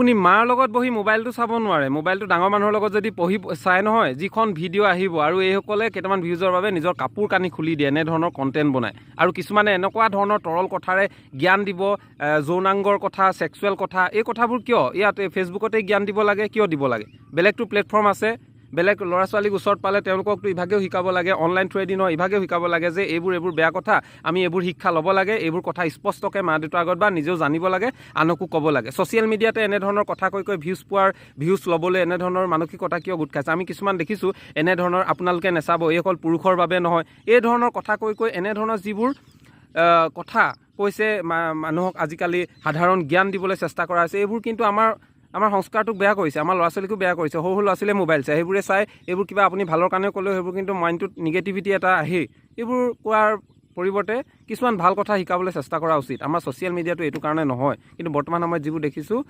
আপুনি মাৰ লগত বহি মোবাইলটো চাব নোৱাৰে। মোবাইলটো ডাঙৰ মানুহৰ লগত যদি পঢ়ি চাই নহয়, যিখন ভিডিঅ' আহিব আৰু এইসকলে কেইটামান ভিউজৰ বাবে নিজৰ কাপোৰ কানি খুলি দিয়ে, এনেধৰণৰ কণ্টেণ্ট বনায়। আৰু কিছুমানে এনেকুৱা ধৰণৰ তৰল কথাৰে জ্ঞান দিব, যৌনাংগৰ কথা, ছেক্সুৱেল কথা, এই কথাবোৰ কিয় ইয়াত ফেচবুকতে জ্ঞান দিব লাগে, কিয় দিব লাগে? বেলেগটো প্লেটফৰ্ম আছে, বেলেগ ল'ৰা ছোৱালীক ওচৰত পালে তেওঁলোককতো ইভাগেও শিকাব লাগে, অনলাইন থ্ৰুৱেদি নহয় ইভাগেও শিকাব লাগে যে এইবোৰ বেয়া কথা, আমি এইবোৰ শিক্ষা ল'ব লাগে, এইবোৰ কথা স্পষ্টকৈ মা দেউতাৰ আগত বা নিজেও জানিব লাগে, আনকো ক'ব লাগে। ছ'চিয়েল মিডিয়াতে এনেধৰণৰ কথা কৈ ভিউজ ল'বলৈ এনেধৰণৰ মানসিকতা কিয় গোট খাইছে? আমি কিছুমান দেখিছোঁ এনেধৰণৰ, আপোনালোকে নেচাব, এই অকল পুৰুষৰ বাবে নহয়, এই ধৰণৰ কথা কৈ এনেধৰণৰ যিবোৰ কথা কৈছে মানুহক আজিকালি সাধাৰণ জ্ঞান দিবলৈ চেষ্টা কৰা হৈছে, এইবোৰ কিন্তু আমাৰ সংস্কাৰটোক বেয়া কৰিছে, আমাৰ ল'ৰা ছোৱালীকো বেয়া কৰিছে। সৰু ল'ৰা ছোৱালীয়ে মোবাইল চাই, সেইবোৰে চাই এইবোৰ কিবা আপুনি ভালৰ কাৰণে ক'লেও সেইবোৰ কিন্তু মাইণ্ডটোত নিগেটিভিটি এটা আহেই। এইবোৰ কোৱাৰ পৰিৱৰ্তে কিছুমান ভাল কথা শিকাবলৈ চেষ্টা কৰা উচিত। আমাৰ ছ'চিয়েল মিডিয়াটো এইটো কাৰণে নহয়, কিন্তু বৰ্তমান সময়ত যিবোৰ দেখিছোঁ